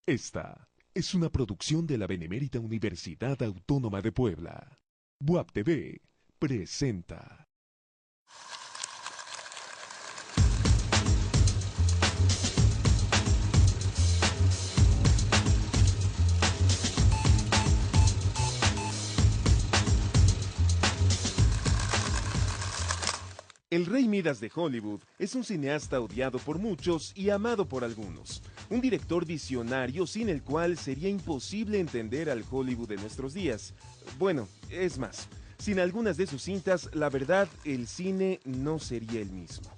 Esta es una producción de la Benemérita Universidad Autónoma de Puebla. BUAP TV presenta. El Rey Midas de Hollywood es un cineasta odiado por muchos y amado por algunos. Un director visionario sin el cual sería imposible entender al Hollywood de nuestros días. Bueno, es más, sin algunas de sus cintas, la verdad, el cine no sería el mismo.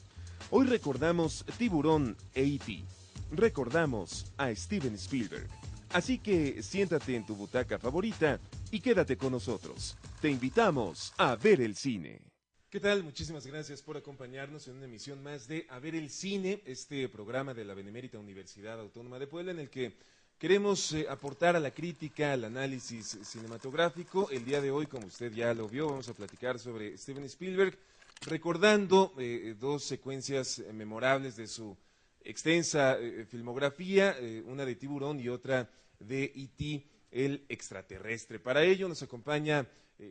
Hoy recordamos Tiburón e E.T. Recordamos a Steven Spielberg. Así que siéntate en tu butaca favorita y quédate con nosotros. Te invitamos a ver el cine. ¿Qué tal? Muchísimas gracias por acompañarnos en una emisión más de A Ver el Cine, este programa de la Benemérita Universidad Autónoma de Puebla en el que queremos aportar a la crítica, al análisis cinematográfico. El día de hoy, como usted ya lo vio, vamos a platicar sobre Steven Spielberg, recordando dos secuencias memorables de su extensa filmografía, una de Tiburón y otra de E.T., el extraterrestre. Para ello nos acompaña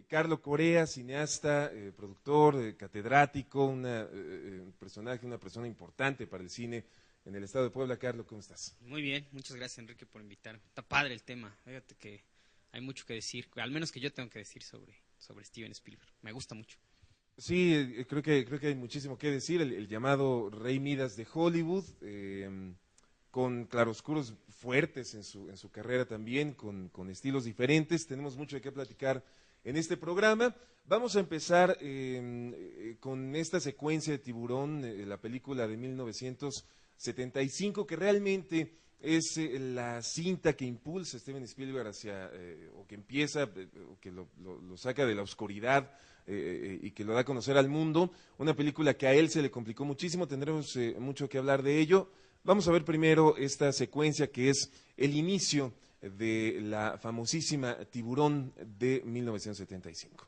Carlo Corea, cineasta, productor, catedrático, un personaje, una persona importante para el cine en el estado de Puebla. Carlo, ¿cómo estás? Muy bien, muchas gracias Enrique por invitarme. Está padre el tema, fíjate que hay mucho que decir, al menos que yo tengo que decir sobre Steven Spielberg. Me gusta mucho. Sí, creo que hay muchísimo que decir. El llamado Rey Midas de Hollywood, con claroscuros fuertes en su carrera también, con estilos diferentes. Tenemos mucho de qué platicar en este programa. Vamos a empezar con esta secuencia de Tiburón, la película de 1975, que realmente es la cinta que impulsa a Steven Spielberg hacia, o que empieza, o que lo saca de la oscuridad y que lo da a conocer al mundo. Una película que a él se le complicó muchísimo, tendremos mucho que hablar de ello. Vamos a ver primero esta secuencia que es el inicio de la famosísima Tiburón de 1975.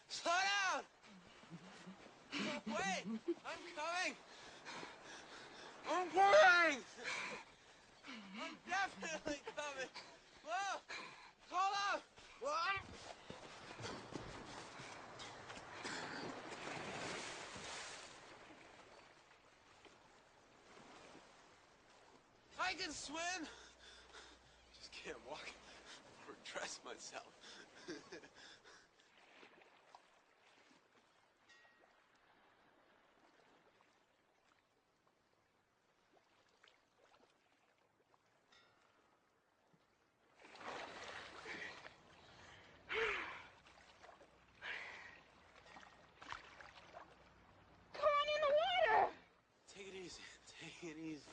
Slow down! Wait! I'm coming! I'm coming! I'm definitely coming! Whoa! Hold up! What? I can swim! Just can't walk or dress myself. Take it easy. Take it easy.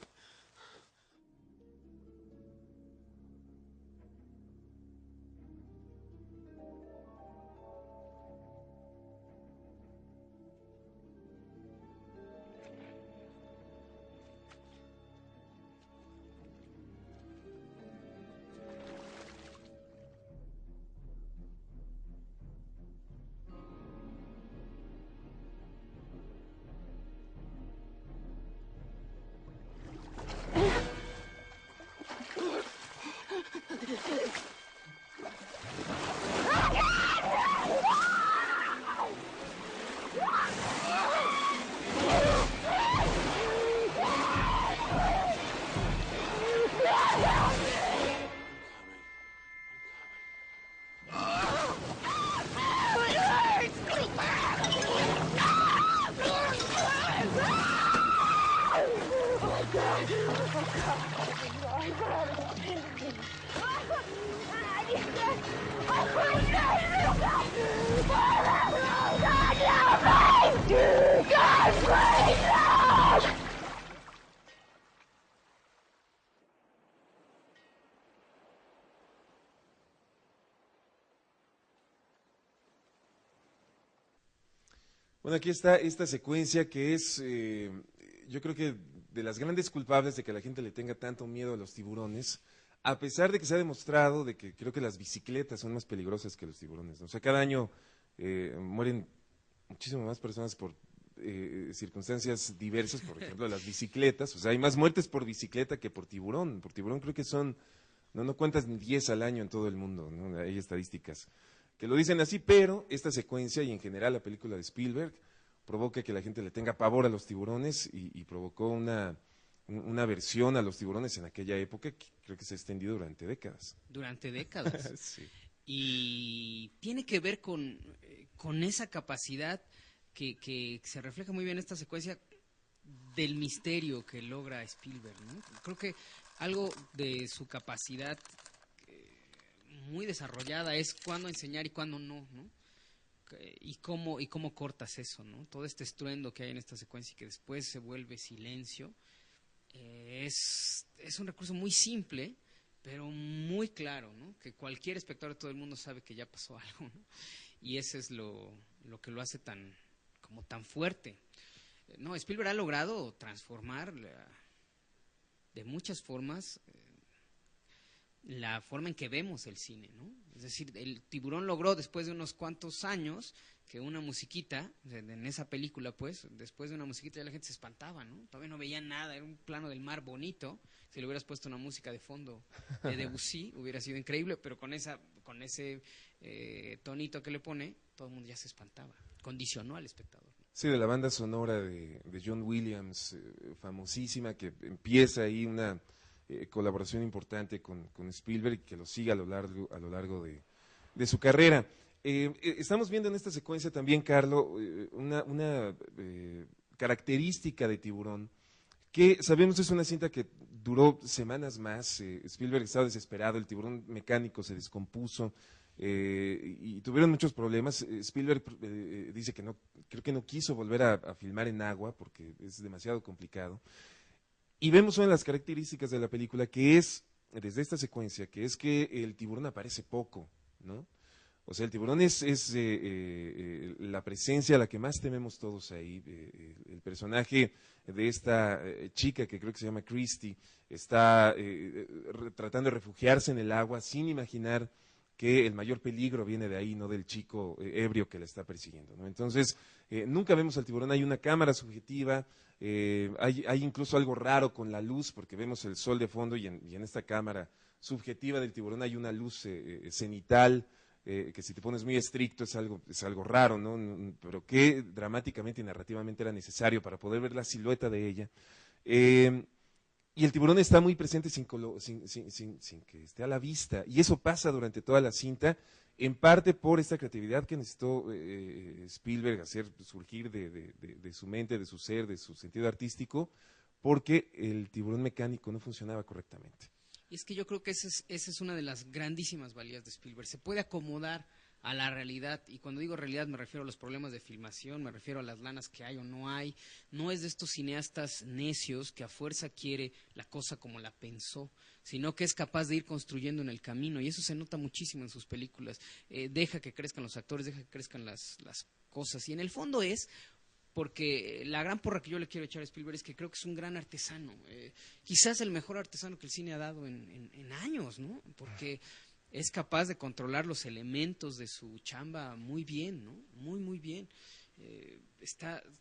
Bueno, aquí está esta secuencia que es, yo creo que de las grandes culpables de que la gente le tenga tanto miedo a los tiburones, a pesar de que se ha demostrado de que creo que las bicicletas son más peligrosas que los tiburones, ¿no? O sea, cada año mueren muchísimas más personas por circunstancias diversas, por ejemplo, las bicicletas. O sea, hay más muertes por bicicleta que por tiburón. Por tiburón creo que son, no cuentas ni 10 al año en todo el mundo, ¿no? Hay estadísticas que lo dicen así, pero esta secuencia y en general la película de Spielberg provoca que la gente le tenga pavor a los tiburones y provocó una aversión a los tiburones en aquella época que creo que se ha extendido durante décadas. Durante décadas. Sí. Y tiene que ver con esa capacidad que se refleja muy bien en esta secuencia del misterio que logra Spielberg, ¿no? Creo que algo de su capacidad muy desarrollada es cuándo enseñar y cuándo no, ¿no? Y cómo cortas eso, ¿no? Todo este estruendo que hay en esta secuencia y que después se vuelve silencio, es un recurso muy simple, pero muy claro, ¿no? Que cualquier espectador de todo el mundo sabe que ya pasó algo, ¿no? Y ese es lo que lo hace tan fuerte. No, Spielberg ha logrado transformar de muchas formas la forma en que vemos el cine, ¿no? Es decir, el Tiburón logró después de unos cuantos años que una musiquita, en esa película pues, después de una musiquita ya la gente se espantaba, ¿no? Todavía no veía nada, era un plano del mar bonito. Si le hubieras puesto una música de fondo de Debussy hubiera sido increíble, pero con ese tonito que le pone, todo el mundo ya se espantaba. Condicionó al espectador. Sí, de la banda sonora de John Williams, famosísima, que empieza ahí una colaboración importante con Spielberg y que lo sigue a lo largo de su carrera. Estamos viendo en esta secuencia también, Carlo, una característica de Tiburón, que sabemos es una cinta que duró semanas más. Spielberg estaba desesperado, el tiburón mecánico se descompuso y tuvieron muchos problemas. Spielberg dice que creo que no quiso volver a filmar en agua porque es demasiado complicado. Y vemos una de las características de la película que es, desde esta secuencia, que es que el tiburón aparece poco, ¿no? O sea, el tiburón es la presencia a la que más tememos todos ahí. El personaje de esta chica, que creo que se llama Christie, está tratando de refugiarse en el agua sin imaginar que el mayor peligro viene de ahí, no del chico ebrio que la está persiguiendo, ¿no? Entonces, nunca vemos al tiburón, hay una cámara subjetiva, hay incluso algo raro con la luz, porque vemos el sol de fondo y en esta cámara subjetiva del tiburón hay una luz cenital, que si te pones muy estricto es algo raro, ¿no? Pero que dramáticamente y narrativamente era necesario para poder ver la silueta de ella. Y el tiburón está muy presente sin que esté a la vista. Y eso pasa durante toda la cinta, en parte por esta creatividad que necesitó Spielberg hacer surgir de su mente, de su ser, de su sentido artístico, porque el tiburón mecánico no funcionaba correctamente. Y es que yo creo que esa es una de las grandísimas valías de Spielberg. Se puede acomodar a la realidad, y cuando digo realidad me refiero a los problemas de filmación, me refiero a las lanas que hay o no hay. No es de estos cineastas necios que a fuerza quiere la cosa como la pensó, sino que es capaz de ir construyendo en el camino, y eso se nota muchísimo en sus películas. Deja que crezcan los actores, deja que crezcan las cosas, y en el fondo es porque la gran porra que yo le quiero echar a Spielberg es que creo que es un gran artesano, quizás el mejor artesano que el cine ha dado en años, ¿no? Porque es capaz de controlar los elementos de su chamba muy bien, ¿no? Muy bien.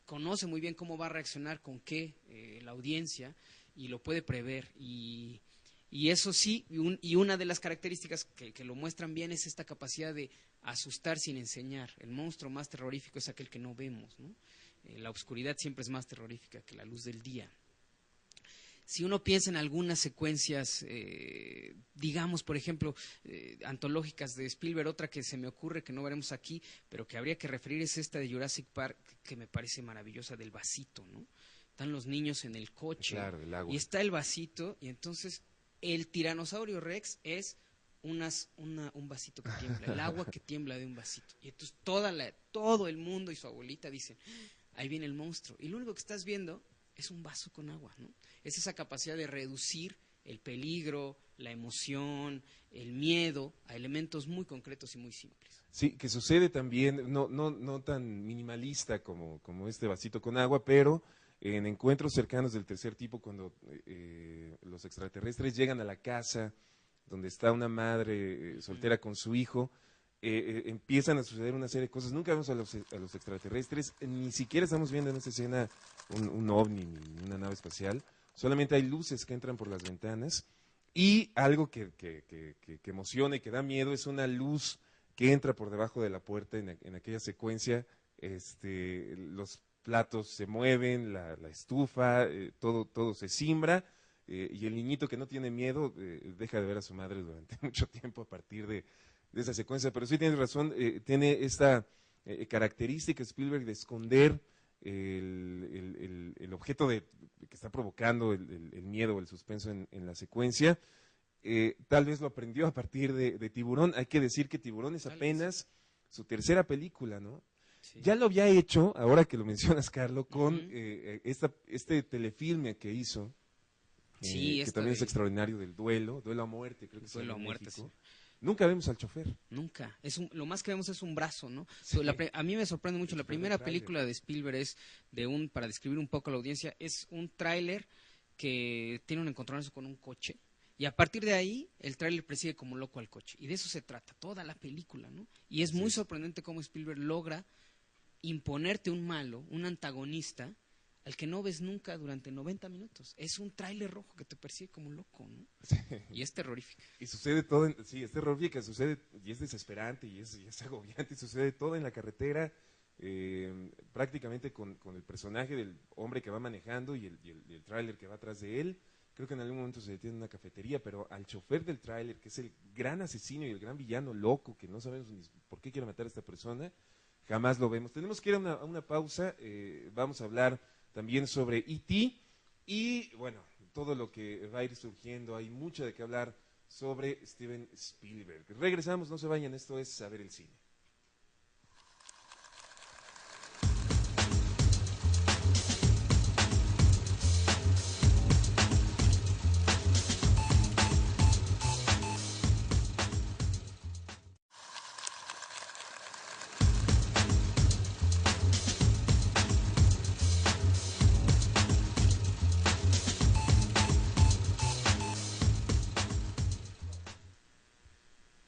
Conoce muy bien cómo va a reaccionar con qué la audiencia, y lo puede prever. Y eso sí, y una de las características que lo muestran bien es esta capacidad de asustar sin enseñar. El monstruo más terrorífico es aquel que no vemos, ¿no? La oscuridad siempre es más terrorífica que la luz del día. Si uno piensa en algunas secuencias, digamos, por ejemplo, antológicas de Spielberg, otra que se me ocurre que no veremos aquí, pero que habría que referir es esta de Jurassic Park, que me parece maravillosa, del vasito, ¿no? Están los niños en el coche, claro, el agua. Y está el vasito, y entonces el tiranosaurio Rex es un vasito que tiembla, el agua que tiembla de un vasito. Y entonces todo el mundo y su abuelita dicen, ahí viene el monstruo. Y lo único que estás viendo es un vaso con agua, ¿no? Es esa capacidad de reducir el peligro, la emoción, el miedo a elementos muy concretos y muy simples. Sí, que sucede también, no tan minimalista como este vasito con agua, pero en encuentros cercanos del tercer tipo, cuando los extraterrestres llegan a la casa donde está una madre soltera con su hijo, empiezan a suceder una serie de cosas. Nunca vemos a los extraterrestres, ni siquiera estamos viendo en esta escena un ovni ni una nave espacial. Solamente hay luces que entran por las ventanas. Y algo que emociona y que da miedo es una luz que entra por debajo de la puerta en aquella secuencia. Los platos se mueven, la estufa, todo se cimbra. Y el niñito que no tiene miedo deja de ver a su madre durante mucho tiempo a partir de esa secuencia. Pero sí tienes razón, tiene esta característica Spielberg de esconder el objeto que está provocando el miedo o el suspenso en la secuencia. Tal vez lo aprendió a partir de Tiburón. Hay que decir que Tiburón es apenas su tercera película, ¿no? Sí. Ya lo había hecho, ahora que lo mencionas, Carlos, con este telefilme que hizo, que también es extraordinario, del duelo a muerte, creo que Duelo a muerte, sí. Nunca vemos al chofer. Nunca. Lo más que vemos es un brazo, ¿no? Sí. A mí me sorprende mucho. La primera película de Spielberg es para describir un poco a la audiencia, es un tráiler que tiene un encontronazo con un coche. Y a partir de ahí, el tráiler persigue como loco al coche. Y de eso se trata toda la película, ¿no? Y es muy sorprendente cómo Spielberg logra imponerte un malo, un antagonista, al que no ves nunca durante 90 minutos. Es un tráiler rojo que te persigue como loco, ¿no? Sí. Y es terrorífico. Y sucede todo, es terrorífico, sucede, y es desesperante, y es agobiante, y sucede todo en la carretera, prácticamente con el personaje del hombre que va manejando y el tráiler que va atrás de él. Creo que en algún momento se detiene en una cafetería, pero al chofer del tráiler, que es el gran asesino y el gran villano loco, que no sabemos ni por qué quiere matar a esta persona, jamás lo vemos. Tenemos que ir a una pausa, vamos a hablar también sobre E.T. y, bueno, todo lo que va a ir surgiendo. Hay mucho de qué hablar sobre Steven Spielberg. Regresamos, no se vayan, esto es Saber el Cine.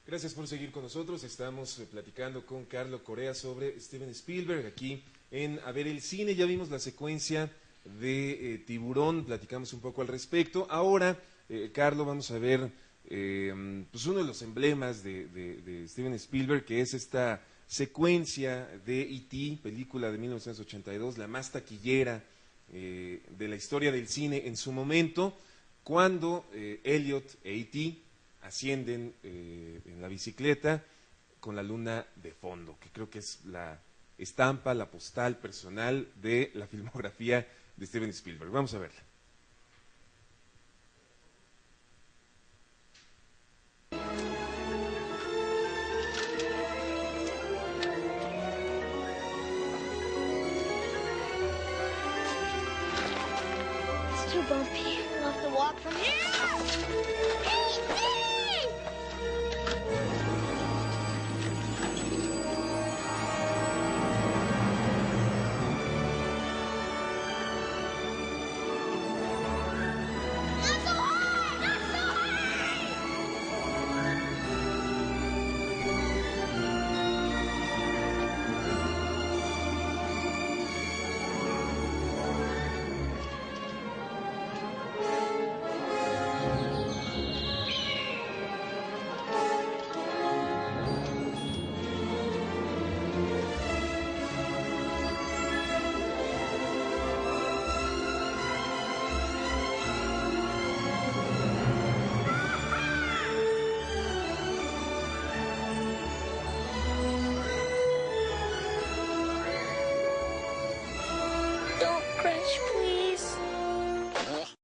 Gracias por seguir con nosotros. Estamos platicando con Carlos Corea sobre Steven Spielberg aquí en A Ver el Cine. Ya vimos la secuencia de Tiburón, platicamos un poco al respecto. Ahora, Carlos, vamos a ver pues uno de los emblemas de Steven Spielberg, que es esta secuencia de E.T., película de 1982, la más taquillera de la historia del cine en su momento, cuando Elliot e E.T. ascienden en la bicicleta con la luna de fondo, que creo que es la estampa, la postal personal de la filmografía de Steven Spielberg. Vamos a verla. It's too bumpy. We'll have to walk from here. Hey,